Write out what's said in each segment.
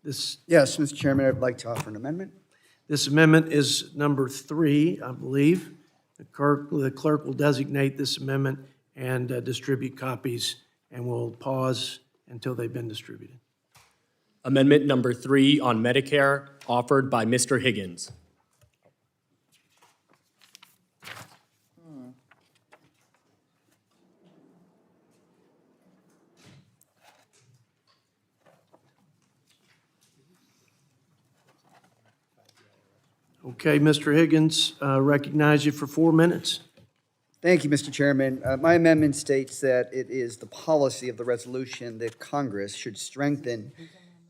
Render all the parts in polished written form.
Yes, Mr. Chairman, I'd like to offer an amendment. This amendment is number 3, I believe. The clerk will designate this amendment and distribute copies, and we'll pause until they've been distributed. Amendment number 3 on Medicare, offered by Mr. Higgins. Okay, Mr. Higgins, recognize you for 4 minutes. Thank you, Mr. Chairman. My amendment states that it is the policy of the resolution that Congress should strengthen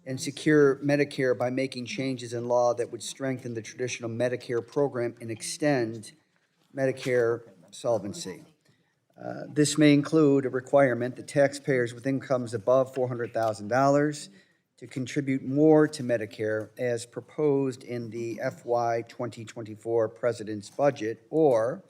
and secure Medicare by making changes in law that would strengthen the traditional Medicare program and extend Medicare solvency. This may include a requirement that taxpayers with incomes above $400,000 to contribute more to Medicare as proposed in the FY 2024 President's budget, or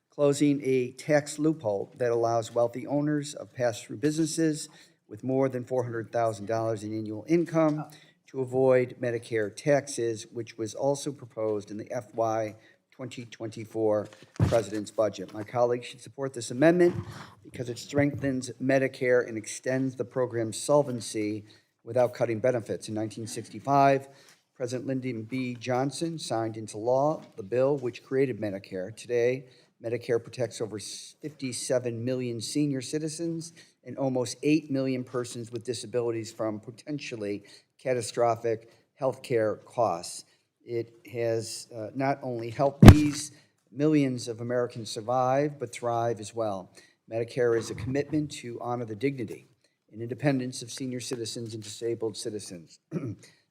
closing a tax loophole that allows wealthy owners of pass-through businesses with more than $400,000 in annual income to avoid Medicare taxes, which was also proposed in the FY 2024 President's budget. My colleagues should support this amendment because it strengthens Medicare and extends the program's solvency without cutting benefits. In 1965, President Lyndon B. Johnson signed into law the bill which created Medicare. Today, Medicare protects over 57 million senior citizens and almost 8 million persons with disabilities from potentially catastrophic health care costs. It has not only helped these millions of Americans survive, but thrive as well. Medicare is a commitment to honor the dignity and independence of senior citizens and disabled citizens.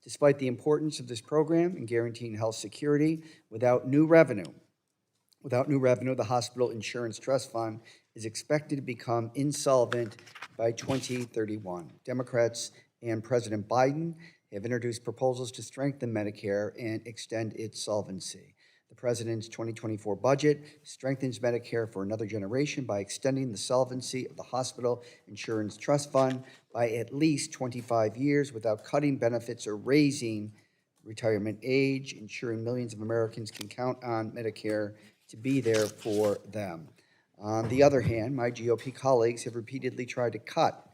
Despite the importance of this program in guaranteeing health security, without new revenue, the Hospital Insurance Trust Fund is expected to become insolvent by 2031. Democrats and President Biden have introduced proposals to strengthen Medicare and extend its solvency. The President's 2024 budget strengthens Medicare for another generation by extending the solvency of the Hospital Insurance Trust Fund by at least 25 years without cutting benefits or raising retirement age, ensuring millions of Americans can count on Medicare to be there for them. On the other hand, my GOP colleagues have repeatedly tried to cut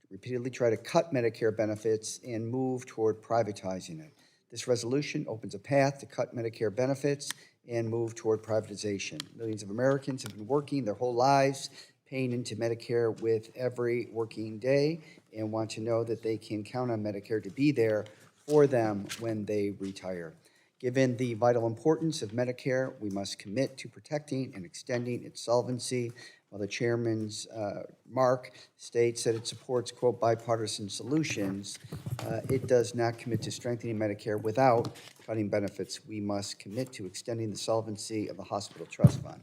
Medicare benefits and move toward privatizing it. This resolution opens a path to cut Medicare benefits and move toward privatization. Millions of Americans have been working their whole lives, paying into Medicare with every working day, and want to know that they can count on Medicare to be there for them when they retire. Given the vital importance of Medicare, we must commit to protecting and extending its solvency. While the chairman's Mark states that it supports, quote, bipartisan solutions, it does not commit to strengthening Medicare without cutting benefits. We must commit to extending the solvency of the Hospital Trust Fund.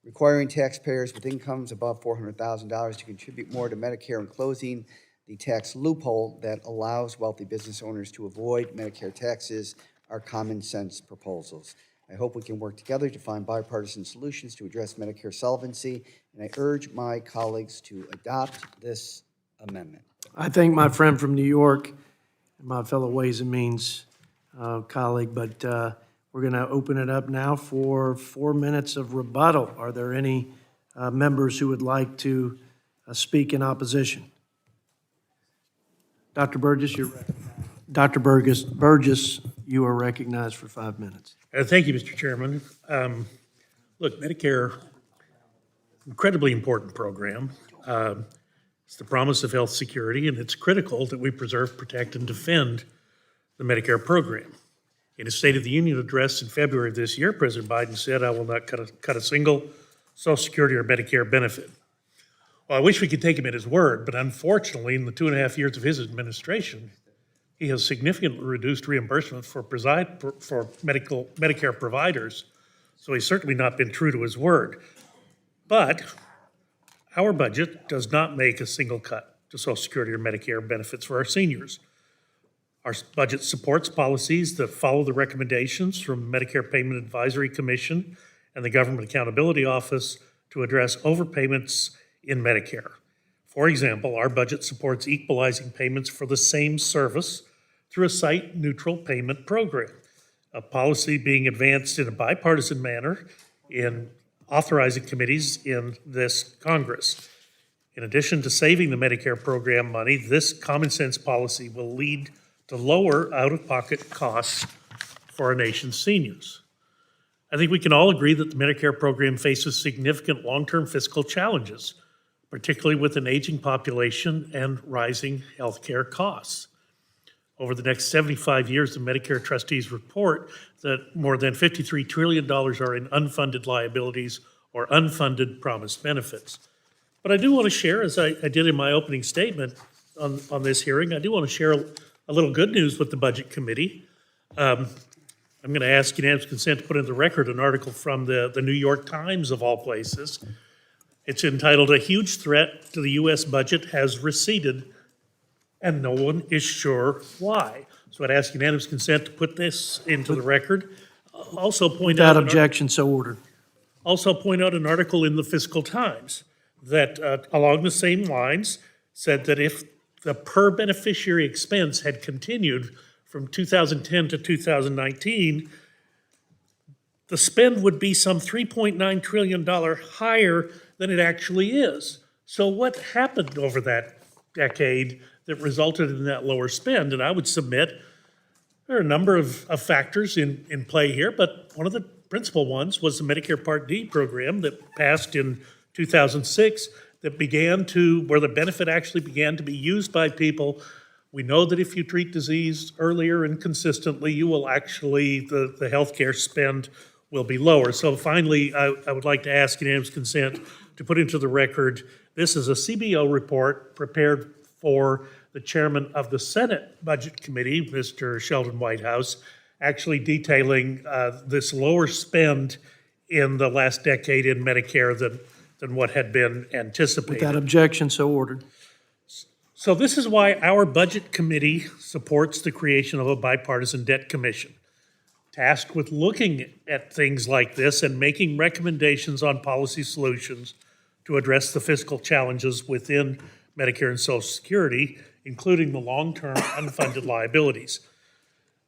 Requiring taxpayers with incomes above $400,000 to contribute more to Medicare and closing the tax loophole that allows wealthy business owners to avoid Medicare taxes are common sense proposals. I hope we can work together to find bipartisan solutions to address Medicare solvency, and I urge my colleagues to adopt this amendment. I thank my friend from New York and my fellow Ways and Means colleague, but we're going to open it up now for 4 minutes of rebuttal. Are there any members who would like to speak in opposition? Dr. Burgess, Dr. Burgess, you are recognized for 5 minutes. Thank you, Mr. Chairman. Look, Medicare, incredibly important program. It's the promise of health security, and it's critical that we preserve, protect, and defend the Medicare program. In his State of the Union address in February of this year, President Biden said, "I will not cut a single Social Security or Medicare benefit." Well, I wish we could take him at his word, but unfortunately, in the 2.5 years of his administration, he has significantly reduced reimbursement for Medicare providers, so he's certainly not been true to his word. But our budget does not make a single cut to Social Security or Medicare benefits for our seniors. Our budget supports policies that follow the recommendations from Medicare Payment Advisory Commission and the Government Accountability Office to address overpayments in Medicare. For example, our budget supports equalizing payments for the same service through a site-neutral payment program, a policy being advanced in a bipartisan manner in authorizing committees in this Congress. In addition to saving the Medicare program money, this common sense policy will lead to lower out-of-pocket costs for our nation's seniors. I think we can all agree that the Medicare program faces significant long-term fiscal challenges, particularly with an aging population and rising healthcare costs. Over the next 75 years, the Medicare trustees report that more than $53 trillion are in unfunded liabilities or unfunded promised benefits. But I do want to share, as I did in my opening statement on this hearing, I do want to share a little good news with the Budget Committee. I'm going to ask unanimous consent to put into the record an article from the New York Times, of all places. It's entitled, "A Huge Threat to the U.S. Budget Has Receded, and No One is Sure Why." So I'd ask unanimous consent to put this into the record. Also point out. Without objection, so ordered. Also point out an article in the Fiscal Times that, along the same lines, said that if the per beneficiary expense had continued from 2010 to 2019, the spend would be some $3.9 trillion higher than it actually is. So what happened over that decade that resulted in that lower spend? And I would submit there are a number of factors in play here, but one of the principal ones was the Medicare Part D program that passed in 2006 that where the benefit actually began to be used by people. We know that if you treat disease earlier and consistently, you will actually, the healthcare spend will be lower. So finally, I would like to ask unanimous consent to put into the record, this is a CBO report prepared for the chairman of the Senate Budget Committee, Mr. Sheldon Whitehouse, actually detailing this lower spend in the last decade in Medicare than what had been anticipated. Without objection, so ordered. So this is why our Budget Committee supports the creation of a bipartisan debt commission, tasked with looking at things like this and making recommendations on policy solutions to address the fiscal challenges within Medicare and Social Security, including the long-term unfunded liabilities.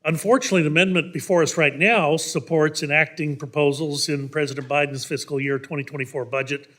Unfortunately, the amendment before us right now supports enacting proposals in President Biden's fiscal year 2024 budget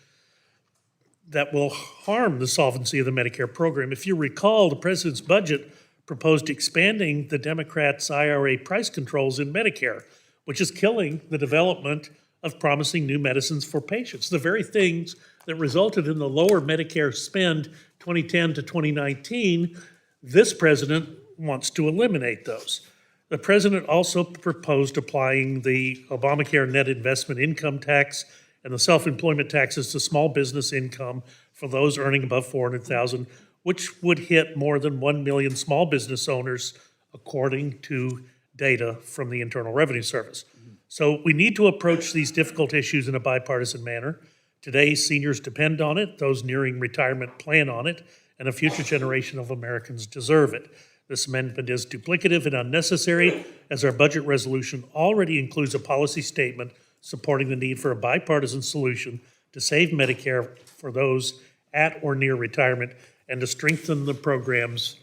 that will harm the solvency of the Medicare program. If you recall, the president's budget proposed expanding the Democrats' IRA price controls in Medicare, which is killing the development of promising new medicines for patients. The very things that resulted in the lower Medicare spend 2010 to 2019, this president wants to eliminate those. The president also proposed applying the Obamacare net investment income tax and the self-employment taxes to small business income for those earning above $400,000, which would hit more than 1 million small business owners, according to data from the Internal Revenue Service. So we need to approach these difficult issues in a bipartisan manner. Today, seniors depend on it, those nearing retirement plan on it, and a future generation of Americans deserve it. This amendment is duplicative and unnecessary, as our budget resolution already includes a policy statement supporting the need for a bipartisan solution to save Medicare for those at or near retirement and to strengthen the program's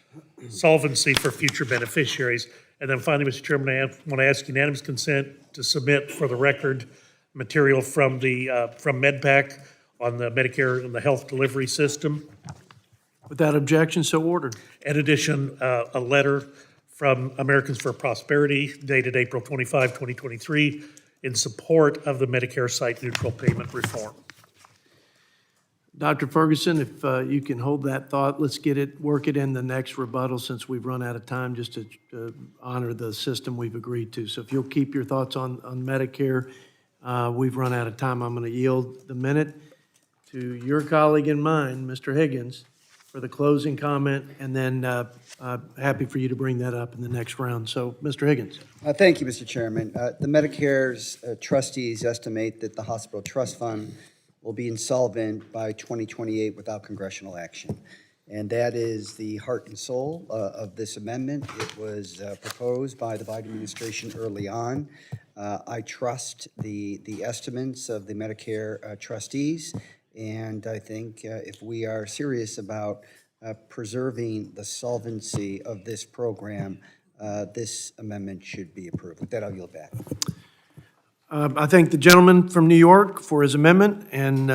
solvency for future beneficiaries. And then finally, Mr. Chairman, I want to ask unanimous consent to submit for the record material from MedPAC on the Medicare and the health delivery system. Without objection, so ordered. In addition, a letter from Americans for Prosperity dated April 25, 2023, in support of the Medicare site-neutral payment reform. Dr. Ferguson, if you can hold that thought, let's work it in the next rebuttal since we've run out of time, just to honor the system we've agreed to. So if you'll keep your thoughts on Medicare, we've run out of time. I'm going to yield the minute to your colleague and mine, Mr. Higgins, for the closing comment, and then happy for you to bring that up in the next round. So, Mr. Higgins. Thank you, Mr. Chairman. The Medicare's trustees estimate that the hospital trust fund will be insolvent by 2028 without congressional action. And that is the heart and soul of this amendment. It was proposed by the Biden administration early on. I trust the estimates of the Medicare trustees, And I think if we are serious about preserving the solvency of this program, this amendment should be approved. With that, I'll yield back. I thank the gentleman from New York for his amendment and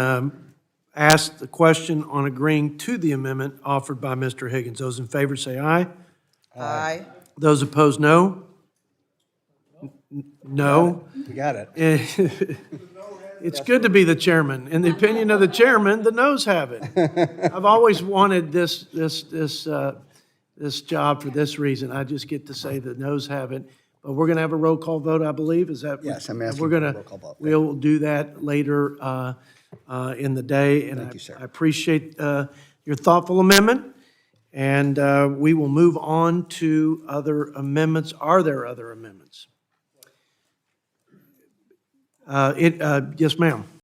ask the question on agreeing to the amendment offered by Mr. Higgins. Those in favor say aye. Aye. Those opposed, no. No. We got it. It's good to be the chairman. In the opinion of the chairman, the noes have it. I've always wanted this job for this reason. I just get to say the noes have it. But we're going to have a roll call vote, I believe. Is that? Yes, I'm asking we're for a gonna- roll call vote. We'll do that later in the day. And Thank you, sir. I appreciate your thoughtful amendment. And we will move on to other amendments. Are there other amendments? Yes, ma'am.